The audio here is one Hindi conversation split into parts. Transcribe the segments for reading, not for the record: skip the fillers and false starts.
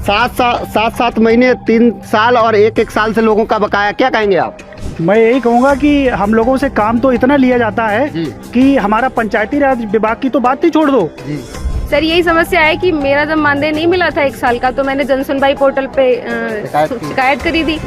सात महीने, 3 साल और एक साल से लोगों का बकाया, क्या कहेंगे आप? मैं यही कहूँगा कि हम लोगों से काम तो इतना लिया जाता है कि हमारा पंचायती राज विभाग की तो बात ही छोड़ दो। सर यही समस्या है कि मेरा जब मानदेय नहीं मिला था 1 साल का, तो मैंने जन सुनवाई पोर्टल पे शिकायत करी थी।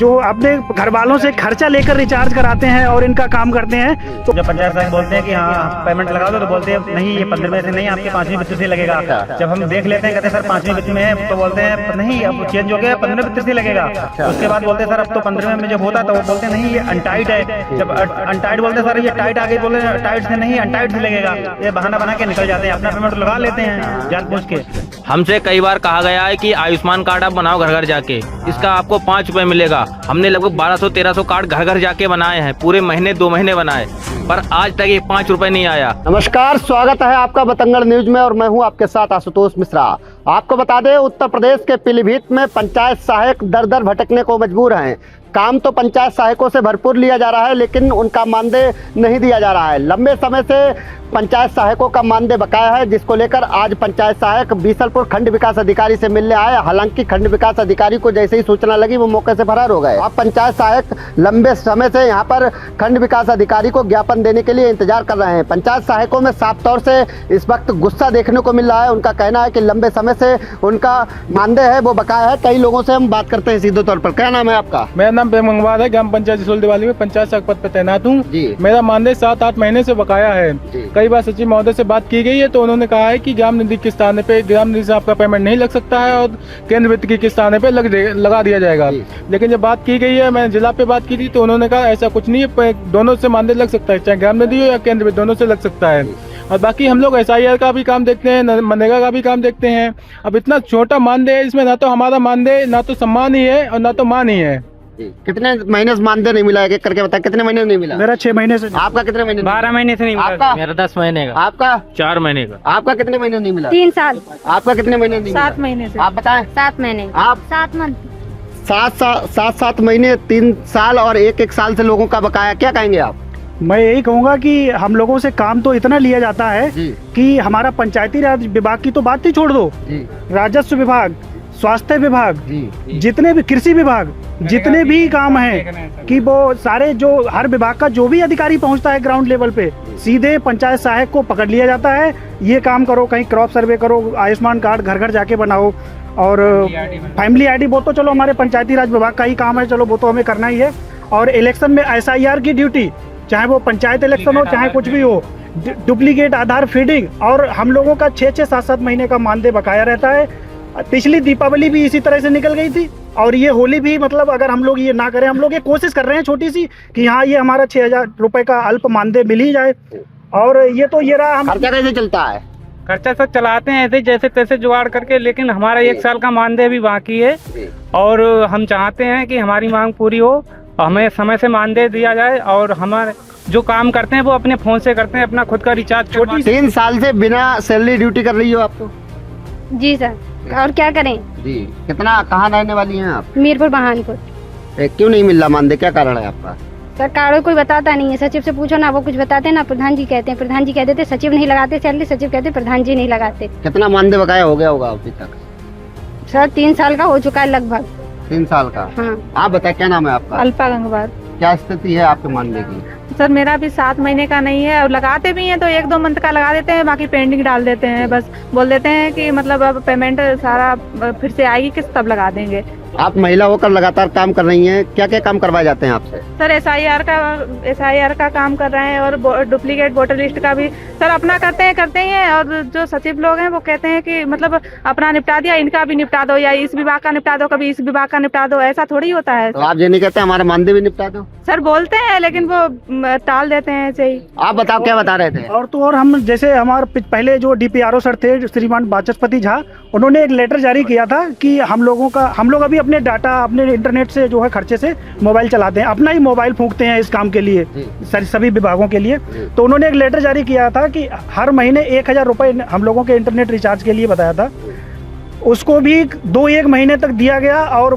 जो अपने घर वालों से खर्चा लेकर रिचार्ज कराते हैं और इनका काम करते हैं, तो जब पंचायत साहब बोलते हैं कि हाँ पेमेंट लगा दो, तो बोलते हैं नहीं ये 15वें से नहीं, आपके 5वीं बच्चे से लगेगा। जब हम देख लेते हैं, कहते हैं सर 5वीं बच्चे में है, तो बोलते हैं नहीं अब चेंज हो गया, 15वें बच्चे से लगेगा। उसके बाद बोलते हैं सर अब तो 15वें में जब होता तो वो बोलते हैं नहीं ये अनटाइट है। जब अनटाइट बोलते हैं सर ये टाइट आ गई, बोलते हैं टाइट से नहीं अनटाइट से लगेगा। ये बहाना बना के निकल जाते हैं, अपना पेमेंट लगा लेते हैं जानबूझ के। हमसे कई बार कहा गया है कि आयुष्मान कार्ड आप बनाओ घर घर जाके, इसका आपको 5 रुपए मिलेगा। हमने लगभग 1200-1300 कार्ड घर घर जाके बनाए हैं, पूरे महीने 2 महीने बनाए, पर आज तक ये 5 रुपए नहीं आया। नमस्कार, स्वागत है आपका बतंगड़ न्यूज में और मैं हूं आपके साथ आशुतोष मिश्रा। आपको बता दें, उत्तर प्रदेश के पीलीभीत में पंचायत सहायक दर दर भटकने को मजबूर हैं। काम तो पंचायत सहायकों से भरपूर लिया जा रहा है, लेकिन उनका मानदेय नहीं दिया जा रहा है। लंबे समय से पंचायत सहायकों का मानदेय बकाया है, जिसको लेकर आज पंचायत सहायक बीसलपुर खंड विकास अधिकारी से मिलने आए। हालांकि खंड विकास अधिकारी को जैसे ही सूचना लगी वो मौके से फरार हो गए। अब पंचायत सहायक लंबे समय से यहां पर खंड विकास अधिकारी को ज्ञापन देने के लिए इंतजार कर रहे हैं। पंचायत सहायकों में साफ तौर से इस वक्त गुस्सा देखने को मिल रहा है। उनका कहना है कि लंबे समय से उनका मानदेय है वो बकाया है। कई लोगों से हम बात करते हैं सीधे तौर पर। क्या नाम है आपका? मेरा नाम बेमंगवाद है, ग्राम पंचायत दिवाली में पंचायत सहायक पद पर तैनात हूँ। मेरा मानदेय 7-8 महीने से बकाया है। कई बार सचिव महोदय से बात की गई है, तो उन्होंने कहा है कि ग्राम निधि किस्त आने पे ग्राम निधि से आपका पेमेंट नहीं लग सकता है और केंद्र वित्त की किस्त आने पे लगा दिया जाएगा। लेकिन जब बात की गई है, मैंने जिला पे बात की थी, तो उन्होंने कहा ऐसा कुछ नहीं है, दोनों से मानदेय लग सकता है, चाहे ग्राम निधि हो या केंद्र वित्त, दोनों से लग सकता है। और बाकी हम लोग SIR का भी काम देखते हैं, मनरेगा का भी काम देखते हैं। अब इतना छोटा मानदेय है, इसमें ना तो हमारा मानदेय, ना तो सम्मान ही है और ना तो मान ही है। कितने महीने से मानदेय नहीं मिला है, एक करके बताया कितने महीने नहीं मिला? मेरा 6 महीने से। आपका कितने महीने? 12 महीने से नहीं मिला। मेरा 10 महीने का। आपका 4 महीने का। आपका कितने महीने नहीं मिला? 3 साल। आपका कितने महीने नहीं? 7 महीने से। आप बताएं। 7 महीने। आप 7 मंथ। 7 महीने, 3 साल और एक साल से लोगों का बकाया, क्या कहेंगे आप? मैं यही कहूँगा कि हम लोगों से काम तो इतना लिया जाता है कि हमारा पंचायती राज विभाग की तो बात ही छोड़ दो, राजस्व विभाग, स्वास्थ्य विभाग, जितने भी कृषि विभाग, जितने भी काम हैं कि वो सारे जो हर विभाग का जो भी अधिकारी पहुंचता है ग्राउंड लेवल पे, सीधे पंचायत सहायक को पकड़ लिया जाता है। ये काम करो, कहीं क्रॉप सर्वे करो, आयुष्मान कार्ड घर घर जाके बनाओ, और फैमिली ID वो तो चलो हमारे पंचायती राज विभाग का ही काम है, चलो वो तो हमें करना ही है। और इलेक्शन में SIR की ड्यूटी, चाहे वो पंचायत इलेक्शन हो चाहे कुछ भी हो, डुप्लीकेट आधार फीडिंग, और हम लोगों का 6-6, 7-7 महीने का मानदेय बकाया रहता है। पिछली दीपावली भी इसी तरह से निकल गई थी, और ये होली भी, मतलब अगर हम लोग ये ना करें, हम लोग ये कोशिश कर रहे हैं छोटी सी कि हाँ ये हमारा 6000 रुपए का अल्प मानदेय मिल ही जाए। और ये तो ये रहा। हम खर्चा कैसे चलता है? खर्चा सब चलाते हैं ऐसे जैसे तैसे जुगाड़ करके, लेकिन हमारा 1 साल का मानदेय भी बाकी है और हम चाहते हैं कि हमारी मांग पूरी हो, हमें समय से मानदेय दिया जाए और हमारे जो काम करते हैं वो अपने फोन से करते हैं, अपना खुद का रिचार्ज। 3 साल से बिना सैलरी ड्यूटी कर रही हो आप तो? जी सर, और क्या करें जी। कितना, कहाँ रहने वाली हैं आप? मीरपुर बहानपुर। क्यों नहीं मिल रहा मानदेय, क्या कारण है आपका? सरकार कोई बताता नहीं है, सचिव से पूछो ना, वो कुछ बताते हैं ना, प्रधान जी कहते हैं, प्रधान जी कहते थे सचिव नहीं लगाते सैलरी, सचिव कहते प्रधान जी नहीं लगाते। कितना मानदेय बकाया हो गया होगा अभी तक? सर 3 साल का हो चुका है लगभग। 3 साल का? हाँ। आप बताए, क्या नाम है आपका? अल्पा गंगवार। क्या स्थिति है आपके मानदेय की? सर मेरा भी 7 महीने का नहीं है, और लगाते भी हैं तो 1-2 मंथ का लगा देते हैं, बाकी पेंडिंग डाल देते हैं। बस बोल देते हैं कि मतलब अब पेमेंट सारा फिर से आएगी किस्त तब लगा देंगे। आप महिला होकर लगातार काम कर रही हैं, क्या क्या काम करवाए जाते हैं आपसे? सर SIR का काम कर रहे हैं, और डुप्लीकेट वोटर लिस्ट का भी सर अपना करते ही हैं। और जो सचिव लोग हैं वो कहते हैं कि मतलब अपना निपटा दिया, इनका भी निपटा दो, या इस विभाग का निपटा दो, कभी इस विभाग का निपटा दो, ऐसा थोड़ी होता है। तो आप ये नहीं कहते हमारा मानदेय भी निपटा दो? सर बोलते हैं लेकिन वो टाल देते हैं ऐसे ही। आप बताओ, क्या बता रहे थे? और तो और हम जैसे हमारे पहले जो DPRO सर थे, श्रीमान वाचस्पति झा, उन्होंने एक लेटर जारी किया था कि हम लोग अभी अपने डाटा, अपने इंटरनेट से जो है खर्चे से मोबाइल चलाते हैं, अपना ही मोबाइल फूंकते हैं इस काम के लिए, सभी विभागों के लिए। तो उन्होंने एक लेटर जारी किया था कि हर महीने 1000 रुपए हम लोगों के इंटरनेट रिचार्ज के लिए बताया था, उसको भी 2-1 महीने तक दिया गया। और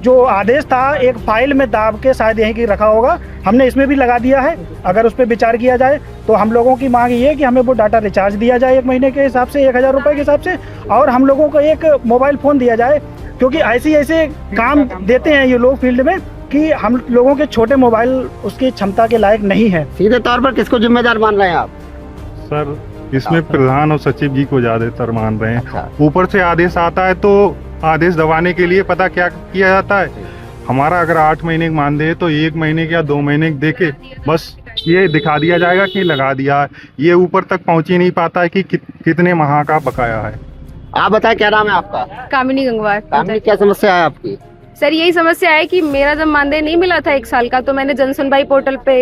जो आदेश था एक फाइल में दाब के शायद यहीं की रखा होगा, हमने इसमें भी लगा दिया है। अगर उस पर विचार किया जाए तो हम लोगों की मांग ये है कि हमें वो डाटा रिचार्ज दिया जाए 1 महीने के हिसाब से 1000 रुपये के हिसाब से, और हम लोगों को एक मोबाइल फ़ोन दिया जाए, क्योंकि ऐसे काम देते हैं ये लोग फील्ड में कि हम लोगों के छोटे मोबाइल उसकी क्षमता के लायक नहीं है। सीधे तौर पर किसको जिम्मेदार मान रहे हैं आप? सर इसमें प्रधान और सचिव जी को ज्यादातर मान रहे हैं। अच्छा। ऊपर से आदेश आता है तो आदेश दबाने के लिए पता क्या किया जाता है, हमारा अगर 8 महीने का मानदेय है तो 1 महीने के या 2 महीने के देके बस ये दिखा दिया जाएगा कि लगा दिया है। ये ऊपर तक पहुंच ही नहीं पाता है कि कितने माह का बकाया है। आप बताएं क्या नाम है आपका? कामिनी गंगवार। कामिनी, क्या समस्या है आपकी? सर यही समस्या है कि मेरा जब मानदेय नहीं मिला था 1 साल का, तो मैंने जन सुनवाई पोर्टल पे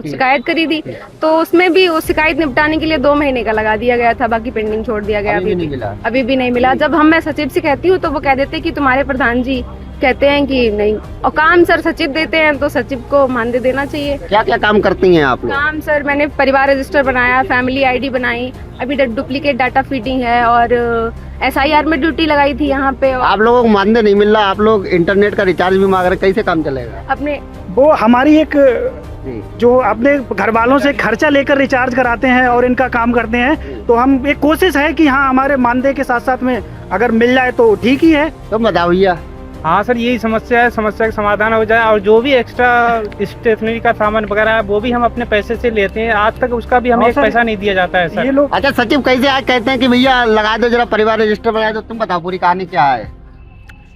शिकायत करी थी, तो उसमें भी वो शिकायत निपटाने के लिए 2 महीने का लगा दिया गया था, बाकी पेंडिंग छोड़ दिया गया। अभी भी नहीं मिला। जब मैं सचिव से कहती हूँ तो वो कह देते कि तुम्हारे प्रधान जी कहते हैं कि नहीं, और काम सर सचिव देते हैं तो सचिव को मानदेय देना चाहिए। क्या क्या काम करती हैं आप लोग? काम सर मैंने परिवार रजिस्टर बनाया, फैमिली आईडी बनाई, अभी डुप्लीकेट डाटा फीडिंग है, और SIR में ड्यूटी लगाई थी यहाँ पे। आप लोगों को मानदेय नहीं मिल रहा, आप लोग इंटरनेट का रिचार्ज भी मांग रहे, कैसे काम चलेगा? अपने वो हमारी एक जो अपने घर वालों से खर्चा लेकर रिचार्ज कराते हैं और इनका काम करते हैं, तो हम एक कोशिश है कि हाँ हमारे मानदेय के साथ साथ में अगर मिल जाए तो ठीक ही है। तो बताओ भैया। हाँ सर, यही समस्या है, समस्या का समाधान हो जाए, और जो भी एक्स्ट्रा स्टेशनरी का सामान वगैरह है वो भी हम अपने पैसे से लेते हैं, आज तक उसका भी हमें एक पैसा नहीं दिया जाता है सर। ये लोग अच्छा सचिव, कैसे आज कहते हैं कि भैया लगा दो जरा परिवार रजिस्टर बनाए, तो तुम बताओ पूरी कहानी क्या है?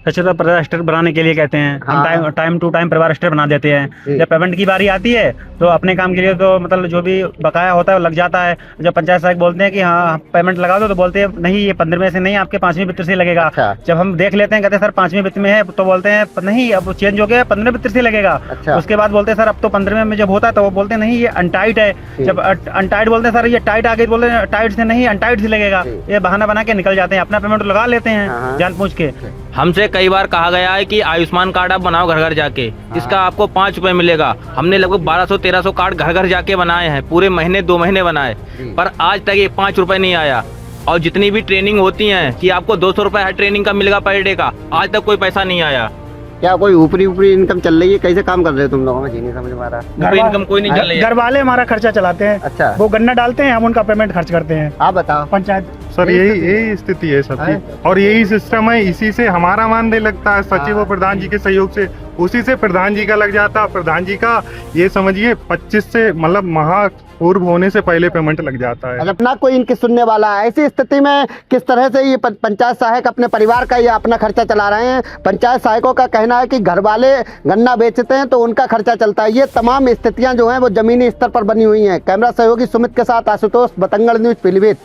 सचिव परिवार रजिस्टर बनाने के लिए कहते हैं, हम टाइम टू टाइम परिवार रजिस्टर बना देते हैं। जब पेमेंट की बारी आती है तो अपने काम के लिए तो मतलब जो भी बकाया होता है वो लग जाता है। जब पंचायत सहायक बोलते हैं कि हाँ पेमेंट लगा दो, तो बोलते हैं नहीं ये 15वें से नहीं, आपके 5वीं वित्त से लगेगा। अच्छा। जब हम देख लेते हैं, कहते हैं सर 5वीं वित्त में है, तो बोलते हैं नहीं अब चेंज हो गया, 15वें वित्त से लगेगा। अच्छा। उसके बाद बोलते हैं सर अब तो 15वें में जब होता है तो वो बोलते हैं नहीं ये अनटाइट है। जब अनटाइट बोलते हैं सर ये टाइट आ गई, बोलते हैं टाइट से नहीं अनटाइट से लगेगा। ये बहाना बना के निकल जाते हैं, अपना पेमेंट लगा लेते हैं जान पूछ के। हमसे कई बार कहा गया है कि आयुष्मान कार्ड आप बनाओ घर घर जाके, इसका आपको 5 रुपए मिलेगा। हमने लगभग 1200-1300 कार्ड घर घर जाके बनाए हैं, पूरे महीने 2 महीने बनाए, पर आज तक ये 5 रुपए नहीं आया। और जितनी भी ट्रेनिंग होती है कि आपको 200 रुपए हर ट्रेनिंग का मिलेगा पर डे का, आज तक कोई पैसा नहीं आया। क्या कोई ऊपरी इनकम चल रही है? कैसे काम कर रहे हो तुम लोगों में? जी नहीं समझ में आ रहा। ऊपरी इनकम कोई नहीं चल रही है। घर वाले हमारा खर्चा चलाते हैं। अच्छा। वो गन्ना डालते हैं, हम उनका पेमेंट खर्च करते हैं। आप बताओ। पंचायत सर यही स्थिति है सबकी, और यही सिस्टम है, इसी से हमारा मानदेय लगता है सचिव और प्रधान जी के सहयोग से, उसी से प्रधान जी का लग जाता है। प्रधान जी का ये समझिए 25 से मतलब माह पूर्व होने से पहले पेमेंट लग जाता है। अपना कोई इनकी सुनने वाला है, ऐसी स्थिति में किस तरह से ये पंचायत सहायक अपने परिवार का या अपना खर्चा चला रहे हैं? पंचायत सहायकों का कहना है कि घर वाले गन्ना बेचते हैं तो उनका खर्चा चलता है। ये तमाम स्थितियां जो हैं वो जमीनी स्तर पर बनी हुई हैं। कैमरा सहयोगी सुमित के साथ आशुतोष, बतंगड़ न्यूज, पीलीभीत।